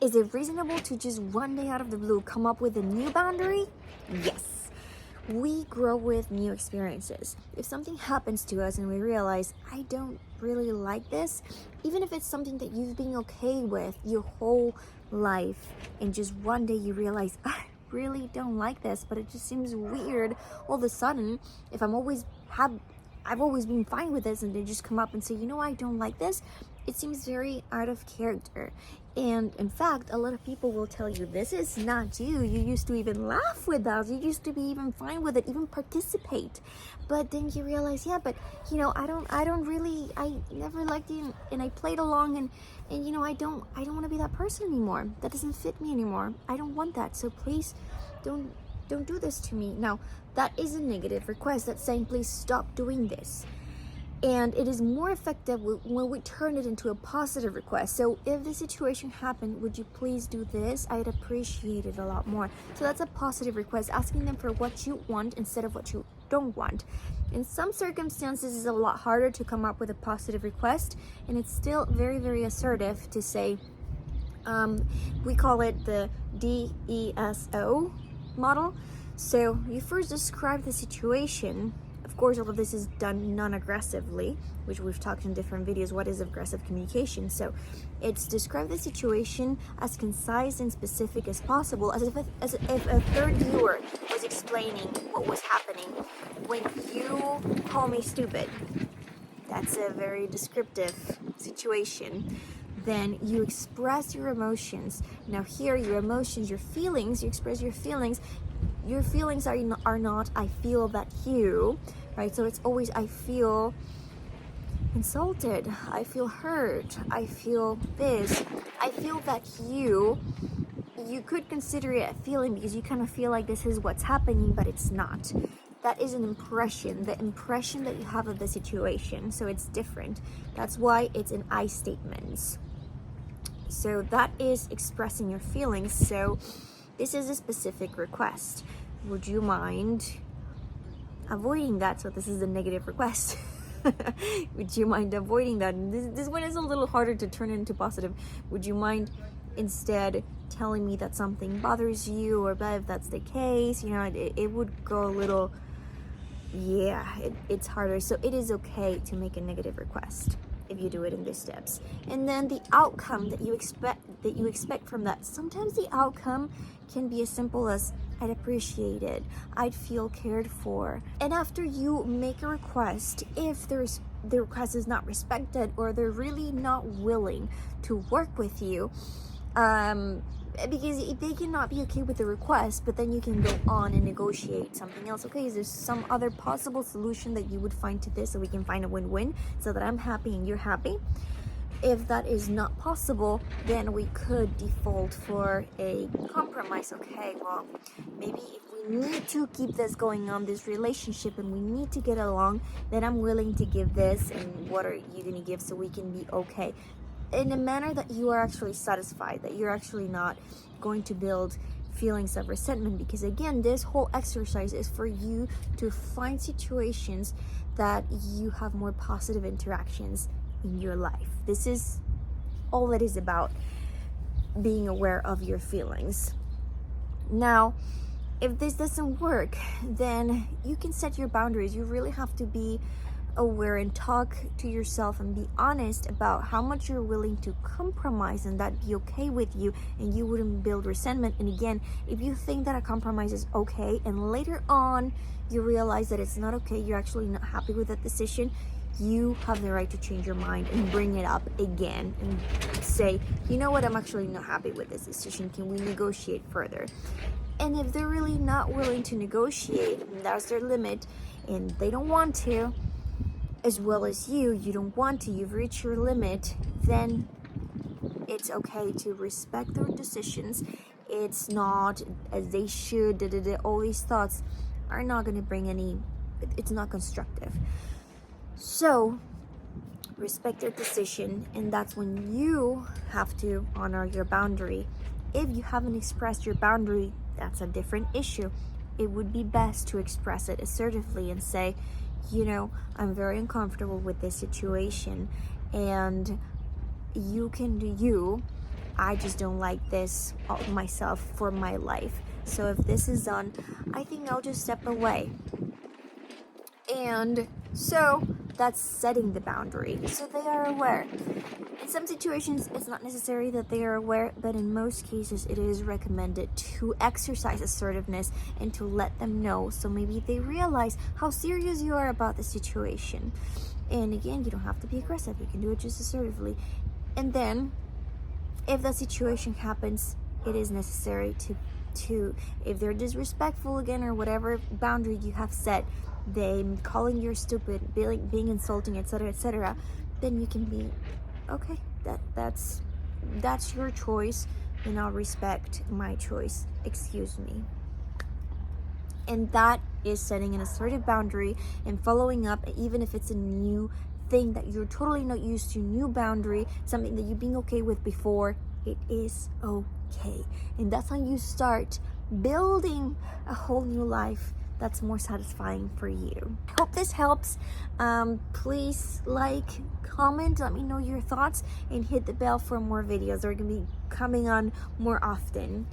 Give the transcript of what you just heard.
Is it reasonable to just one day out of the blue come up with a new boundary? Yes. We grow with new experiences. If something happens to us and we realize, I don't really like this, even if it's something that you've been okay with your whole life, and just one day you realize, I really don't like this, but it just seems weird all of a sudden, if I've always been fine with this, and they just come up and say, I don't like this, it seems very out of character. And in fact, a lot of people will tell you, this is not you. You used to even laugh with us. You used to be even fine with it, even participate. But then you realize, I never liked you, and I played along, and I don't want to be that person anymore. That doesn't fit me anymore. I don't want that. So please don't do this to me. Now, that is a negative request. That's saying, please stop doing this. And it is more effective when we turn it into a positive request. So if the situation happened, would you please do this? I'd appreciate it a lot more. So that's a positive request, asking them for what you want instead of what you don't want. In some circumstances, it's a lot harder to come up with a positive request, and it's still very, very assertive to say, we call it the DESO model. So you first describe the situation. Of course, all of this is done non-aggressively, which we've talked in different videos. What is aggressive communication? So it's describe the situation as concise and specific as possible, as if a third viewer was explaining what was happening. When you call me stupid, that's a very descriptive situation. Then you express your emotions. Now here, your emotions, your feelings, you express your feelings. Your feelings are not, I feel that you, right? So it's always, I feel insulted, I feel hurt, I feel this, I feel that you could consider it a feeling because you kind of feel like this is what's happening, but it's not. That is an impression, the impression that you have of the situation. So it's different. That's why it's an I statements. So that is expressing your feelings. So this is a specific request. Would you mind avoiding that? So this is a negative request. Would you mind avoiding that? And this one is a little harder to turn into positive. Would you mind instead telling me that something bothers you, or if that's the case, it would go a little, it's harder. So it is okay to make a negative request if you do it in these steps. And then the outcome that you expect from that. Sometimes the outcome can be as simple as, I'd appreciate it, I'd feel cared for. And after you make a request, if the request is not respected, or they're really not willing to work with you, because they cannot be okay with the request, but then you can go on and negotiate something else. Okay, is there some other possible solution that you would find to this, so we can find a win-win, so that I'm happy and you're happy? If that is not possible, then we could default for a compromise. Okay, well, maybe if we need to keep this going on, this relationship, and we need to get along, then I'm willing to give this, and what are you going to give so we can be okay? In a manner that you are actually satisfied, that you're actually not going to build feelings of resentment. Because again, this whole exercise is for you to find situations that you have more positive interactions in your life. This is all it is about, being aware of your feelings. Now, if this doesn't work, then you can set your boundaries. You really have to be aware and talk to yourself and be honest about how much you're willing to compromise, and that be okay with you, and you wouldn't build resentment. And again, if you think that a compromise is okay, and later on you realize that it's not okay, you're actually not happy with that decision, you have the right to change your mind and bring it up again and say, you know what, I'm actually not happy with this decision, can we negotiate further? And if they're really not willing to negotiate, and that's their limit, and they don't want to, as well as you don't want to, you've reached your limit, then it's okay to respect their decisions. It's not as they should, all these thoughts are not going to bring any, it's not constructive. So respect their decision, and that's when you have to honor your boundary. If you haven't expressed your boundary, that's a different issue. It would be best to express it assertively and say, I'm very uncomfortable with this situation, and you can do you. I just don't like this of myself for my life. So if this is done, I think I'll just step away. And so that's setting the boundary. So they are aware. In some situations, it's not necessary that they are aware, but in most cases, it is recommended to exercise assertiveness and to let them know. So maybe they realize how serious you are about the situation. And again, you don't have to be aggressive. You can do it just assertively. And then, if that situation happens, it is necessary to if they're disrespectful again or whatever boundary you have set, them calling you stupid, being insulting, etc., then you can be okay. That's your choice, and I'll respect my choice. Excuse me. And that is setting an assertive boundary and following up, even if it's a new thing that you're totally not used to, new boundary, something that you've been okay with before. It is okay. And that's how you start building a whole new life that's more satisfying for you. I hope this helps. Please like, comment, let me know your thoughts, and hit the bell for more videos. They're gonna be coming on more often.